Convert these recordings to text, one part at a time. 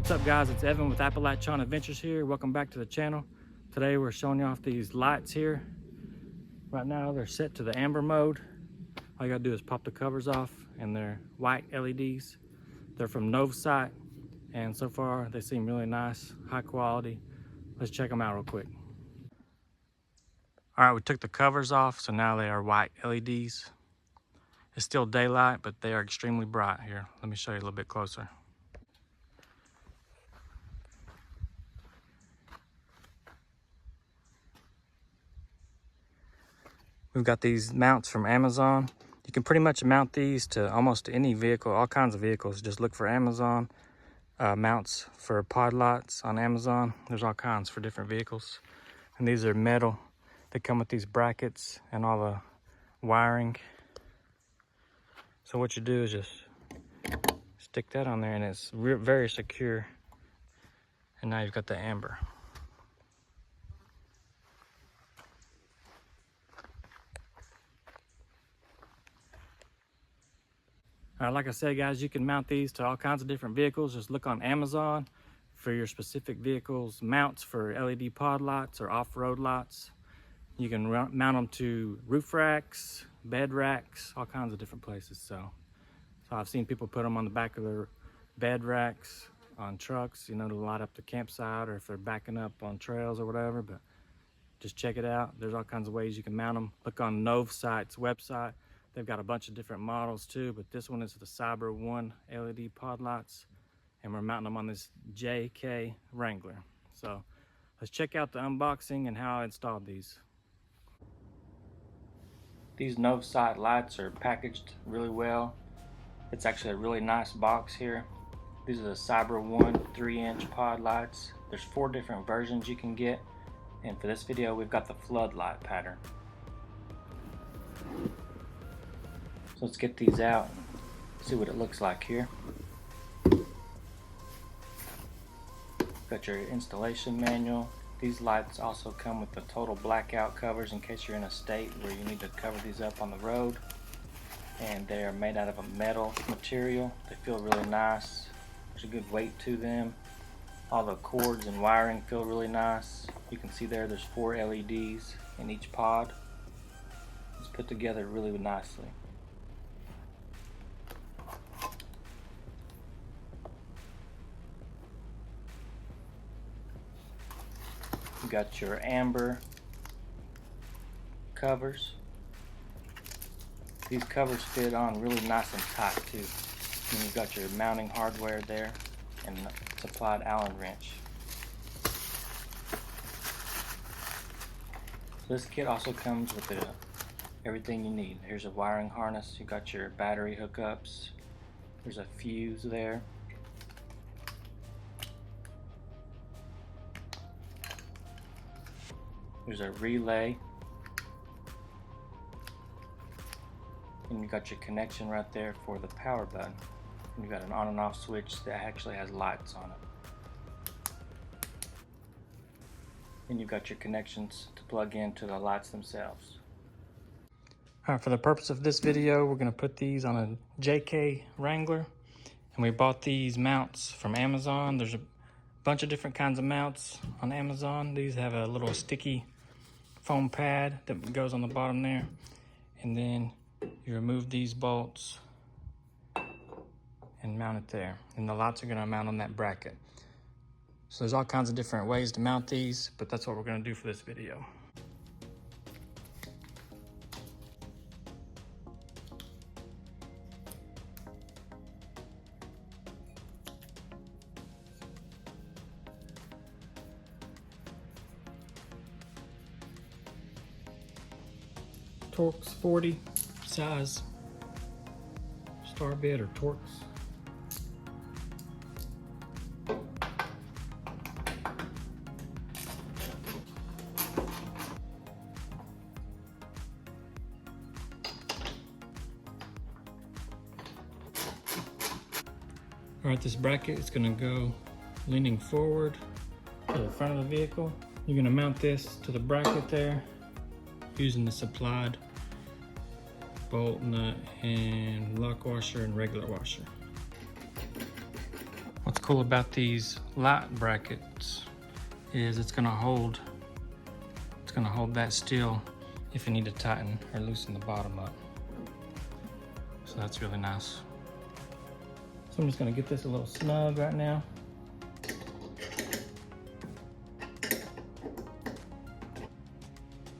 what's up guys, it's Evan with APPADVENTURES here. Welcome back to the channel. Today we're showing you off these lights here. Right now they're set to the amber mode. All you gotta do is pop the covers off, and they're white LEDs. They're from Novsite, and so far they seem really nice, high quality. Let's check them out real quick. All right, we took the covers off, so now they are white LEDs. It's still daylight, but they are extremely bright. Here, let me show you a little bit closer. We've got these mounts from Amazon. You can pretty much mount these to almost any vehicle, all kinds of vehicles. Just look for Amazon mounts for pod lights on Amazon. There's all kinds for different vehicles. And these are metal. They come with these brackets and all the wiring. So what you do is just stick that on there, and it's very secure. And now you've got the amber. Like I said, guys, you can mount these to all kinds of different vehicles. Just look on Amazon for your specific vehicles mounts for LED pod lights or off-road lights. You can mount them to roof racks, bed racks, all kinds of different places. So I've seen people put them on the back of their bed racks, on trucks, you know, to light up the campsite, or if they're backing up on trails or whatever. But just check it out. There's all kinds of ways you can mount them. Look on Novsite's website. They've got a bunch of different models too, but this one is the Cyber 1 LED pod lights, and we're mounting them on this JK Wrangler. So let's check out the unboxing and how I installed these. These Novsite lights are packaged really well. It's actually a really nice box here. These are the Cyber 1 3-inch pod lights. There's 4 different versions you can get, and for this video we've got the floodlight pattern. So let's get these out and see what it looks like here. Got your installation manual. These lights also come with the total blackout covers in case you're in a state where you need to cover these up on the road. And they are made out of a metal material. They feel really nice. There's a good weight to them. All the cords and wiring feel really nice. You can see there's 4 LEDs in each pod. It's put together really nicely. You got your amber covers. These covers fit on really nice and tight too. And you've got your mounting hardware there and a supplied Allen wrench. So this kit also comes with everything you need. Here's a wiring harness. You got your battery hookups. There's a fuse there. There's a relay, and you got your connection right there for the power button. And you got an on and off switch that actually has lights on it. And you've got your connections to plug into the lights themselves. Alright, for the purpose of this video, we're going to put these on a JK Wrangler. And we bought these mounts from Amazon. There's a bunch of different kinds of mounts on Amazon. These have a little sticky foam pad that goes on the bottom there, and then you remove these bolts and mount it there, and the lights are going to mount on that bracket. So there's all kinds of different ways to mount these, but that's what we're going to do for this video. Torx 40 size star bit or Torx. Alright, this bracket is going to go leaning forward to the front of the vehicle. You're going to mount this to the bracket there using the supplied bolt nut and lock washer and regular washer. What's cool about these light brackets is it's gonna hold that still if you need to tighten or loosen the bottom up. So that's really nice. So I'm just gonna get this a little snug right now.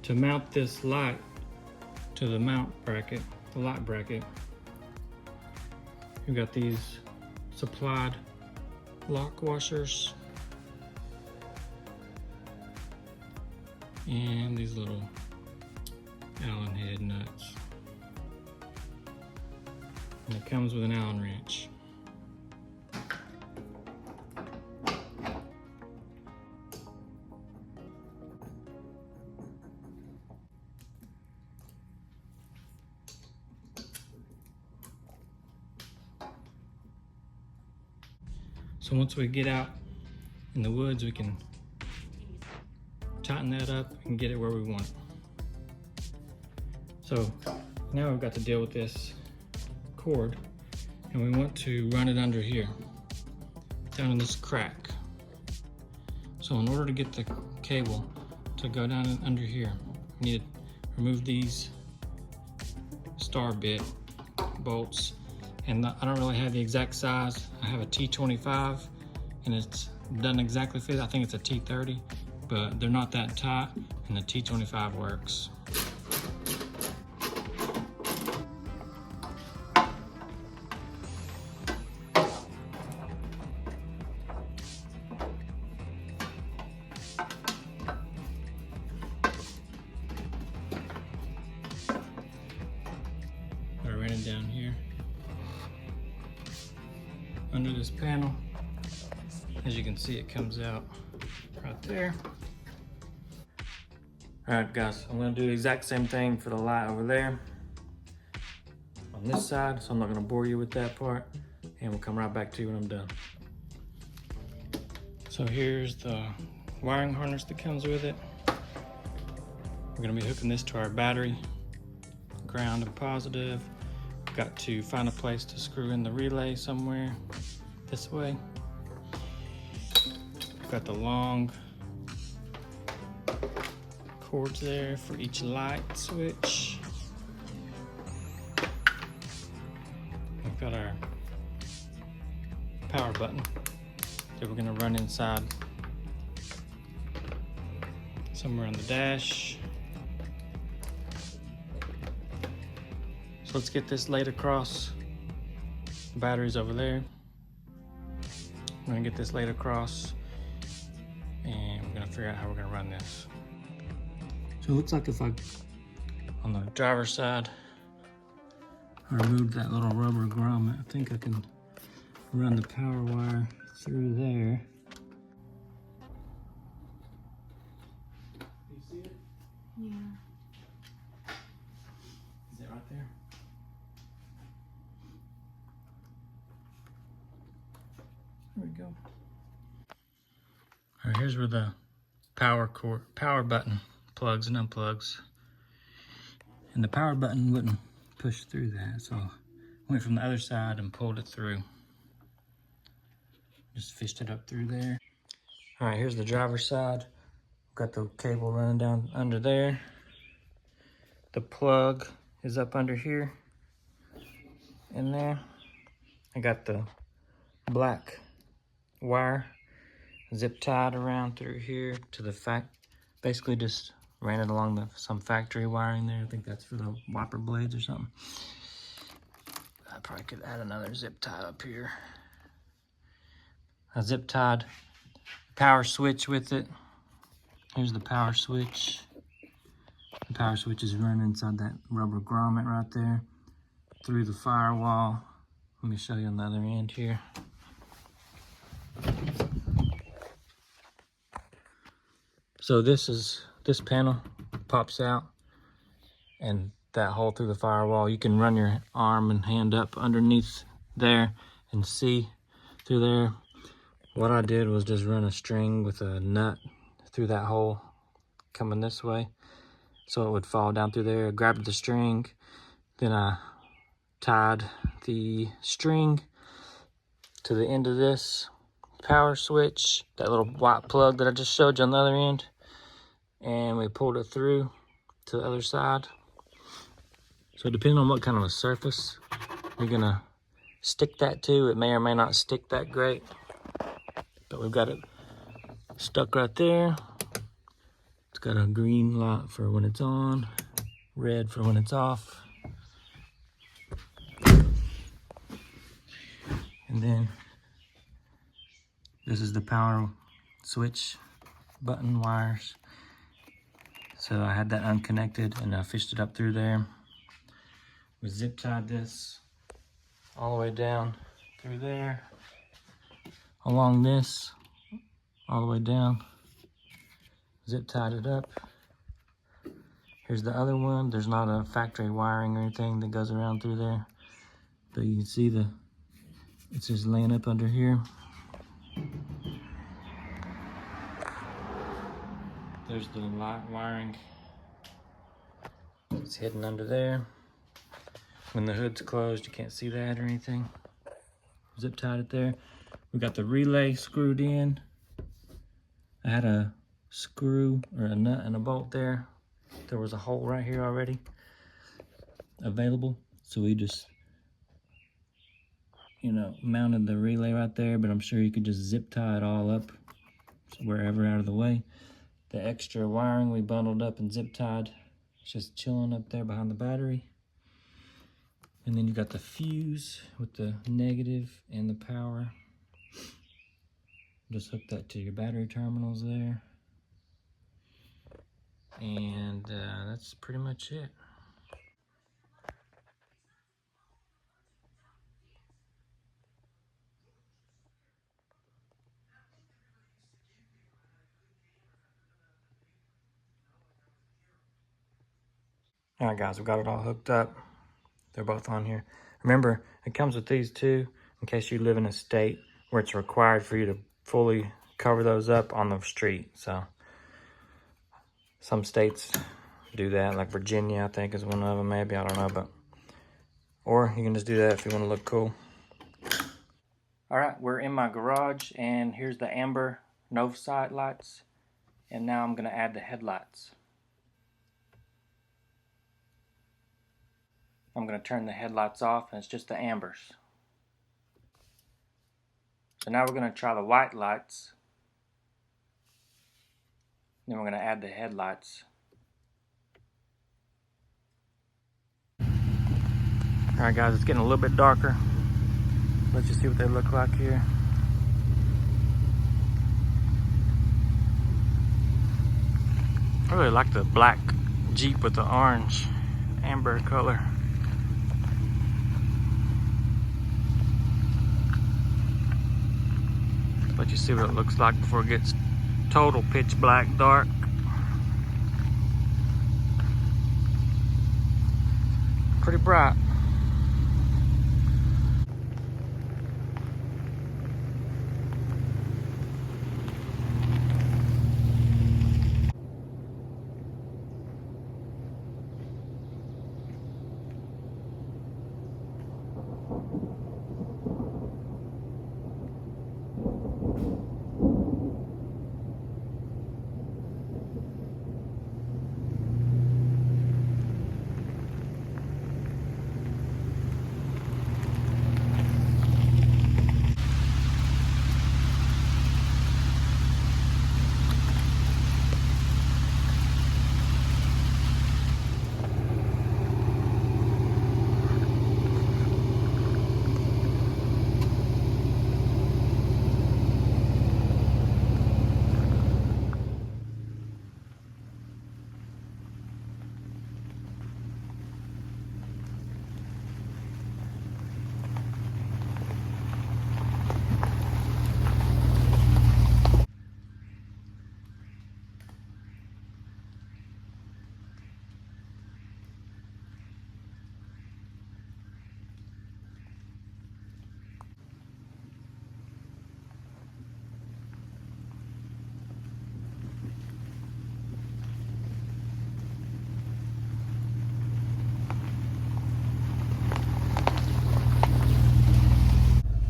To mount this light to the mount bracket, the light bracket, we've got these supplied lock washers and these little Allen head nuts. And it comes with an Allen wrench. So once we get out in the woods, we can tighten that up and get it where we want it. So now we've got to deal with this cord, and we want to run it under here, down in this crack. So in order to get the cable to go down under here, we need to remove these star bit bolts. And I don't really have the exact size. I have a T25 and it's doesn't exactly fit. I think it's a T30, but they're not that tight and the T25 works. I ran it down here under this panel. As you can see, it comes out right there. All right, guys, I'm gonna do the exact same thing for the light over there on this side, so I'm not gonna bore you with that part, and we'll come right back to you when I'm done. So here's the wiring harness that comes with it. We're gonna be hooking this to our battery, ground and positive. Got to find a place to screw in the relay somewhere this way. Got the long cords there for each light switch. We've got our power button that we're gonna run inside somewhere on the dash. So let's get this laid across. The battery's over there. We're gonna get this laid across and we're gonna figure out how we're gonna run this. So it looks like if I, on the driver's side, I removed that little rubber grommet, I think I can run the power wire through there. Do you see it? Yeah. Is it right there? There we go. All right, here's where the power button plugs and unplugs. And the power button wouldn't push through that, so I went from the other side and pulled it through. Just fished it up through there. All right, here's the driver's side. Got the cable running down under there. The plug is up under here, in there. I got the black wire zip tied around through here to the basically just ran it along some factory wiring there. I think that's for the wiper blades or something. I probably could add another zip tie up here. I zip tied power switch with it. Here's the power switch. The power switch is running inside that rubber grommet right there through the firewall. Let me show you on the other end here. So this panel pops out, and that hole through the firewall, you can run your arm and hand up underneath there and see through there. What I did was just run a string with a nut through that hole coming this way, so it would fall down through there. I grabbed the string, then I tied the string to the end of this power switch, that little white plug that I just showed you on the other end, and we pulled it through to the other side. So depending on what kind of a surface you're gonna stick that to, it may or may not stick that great, but we've got it stuck right there. It's got a green light for when it's on, red for when it's off. And then this is the power switch button wires. So I had that unconnected and I fished it up through there. We zip tied this all the way down through there, along this, all the way down. Zip tied it up. Here's the other one. There's not a factory wiring or anything that goes around through there, but you can see it's just laying up under here. There's the light wiring. It's hidden under there. When the hood's closed, you can't see that or anything. Zip tied it there. We got the relay screwed in. I had a screw or a nut and a bolt there. There was a hole right here already available. So we just, mounted the relay right there, but I'm sure you could just zip tie it all up wherever out of the way. The extra wiring we bundled up and zip tied. It's just chilling up there behind the battery. And then you got the fuse with the negative and the power. Just hook that to your battery terminals there. And that's pretty much it. All right, guys, we got it all hooked up. They're both on here. Remember, it comes with these two in case you live in a state where it's required for you to fully cover those up on the street. So some states do that, like Virginia, I think is one of them, maybe, I don't know, but or you can just do that if you want to look cool. All right, we're in my garage, and here's the amber Novasight lights, and now I'm gonna add the headlights. I'm gonna turn the headlights off, and it's just the ambers. So now we're gonna try the white lights. Then we're gonna add the headlights. All right, guys, it's getting a little bit darker. Let's just see what they look like here. I really like the black Jeep with the orange amber color. Let you see what it looks like before it gets total pitch black dark. Pretty bright.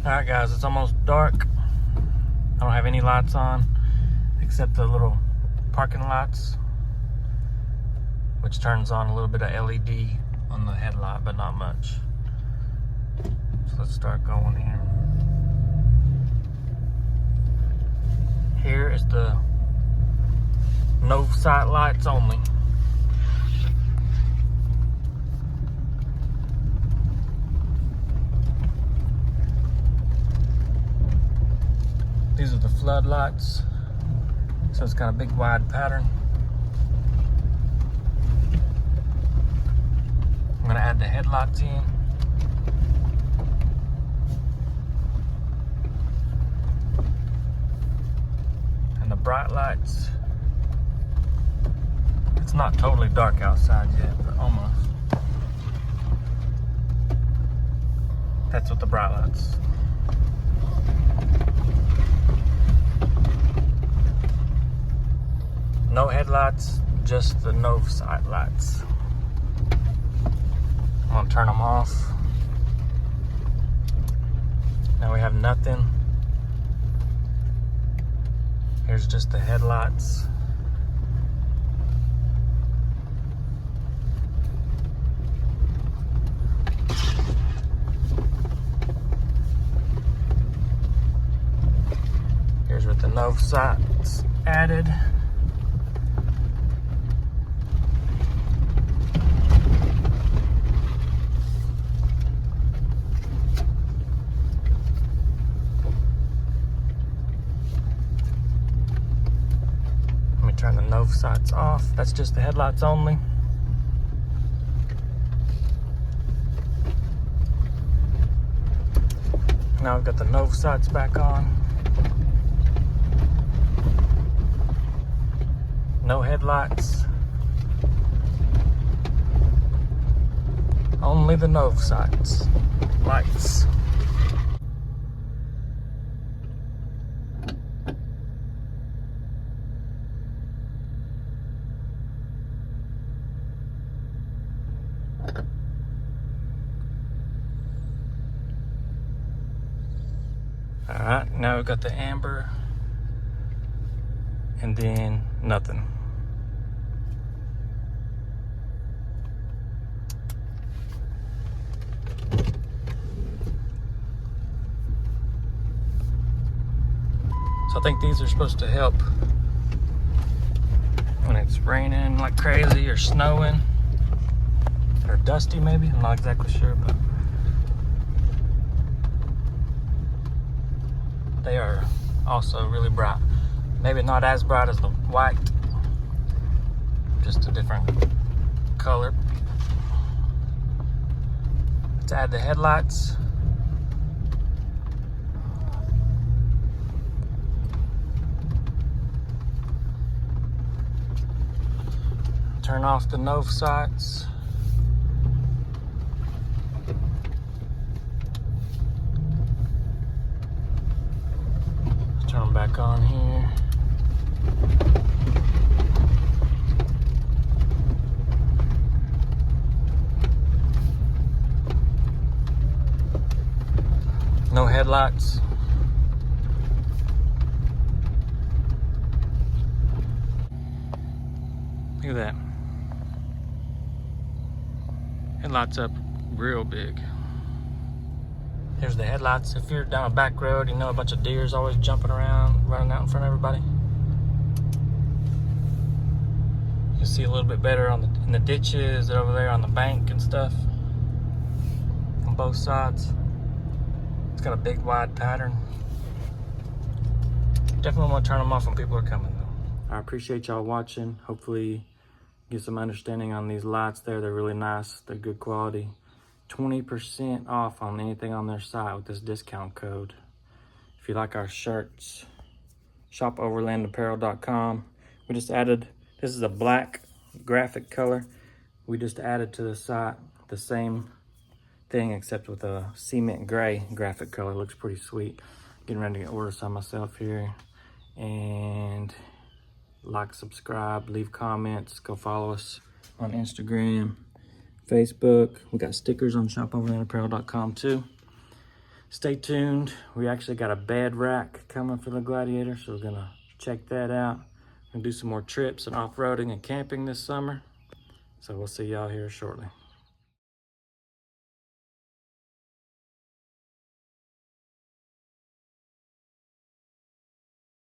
All right, guys, it's almost dark. I don't have any lights on except the little parking lights, which turns on a little bit of LED on the headlight, but not much. So let's start going here. Here is the no sight lights only. These are the floodlights. So it's got a big wide pattern. I'm gonna add the headlights in. And the bright lights. It's not totally dark outside yet, but almost. That's what the bright lights. No headlights, just the no sight lights. I'm gonna turn them off. Now we have nothing. Here's just the headlights. Here's with the no sights added. Turn the no sights off. That's just the headlights only. Now I've got the no sights back on. No headlights. Only the no sights. Lights. Alright, now we've got the amber and then nothing. So I think these are supposed to help when it's raining like crazy or snowing or dusty maybe. I'm not exactly sure, but they are also really bright. Maybe not as bright as the white, just a different color. Let's add the headlights. Turn off the no sights. Turn them back on here. No headlights. Look at that. Headlights up real big. Here's the headlights. If you're down a back road, you know a bunch of deer's always jumping around, running out in front of everybody. You see a little bit better in the ditches over there on the bank and stuff. On both sides. It's got a big wide pattern. Definitely want to turn them off when people are coming though. I appreciate y'all watching. Hopefully get some understanding on these lights there. They're really nice. They're good quality. 20% off on anything on their site with this discount code. If you like our shirts, shopoverlandapparel.com. We just added, this is a black graphic color. We just added to the site the same thing except with a cement gray graphic color. Looks pretty sweet. Getting ready to order some myself here. And like, subscribe, leave comments, go follow us on Instagram, Facebook. We got stickers on shopoverlandapparel.com too. Stay tuned. We actually got a bed rack coming for the Gladiator, so we're gonna check that out. We're gonna do some more trips and off-roading and camping this summer. So we'll see y'all here shortly.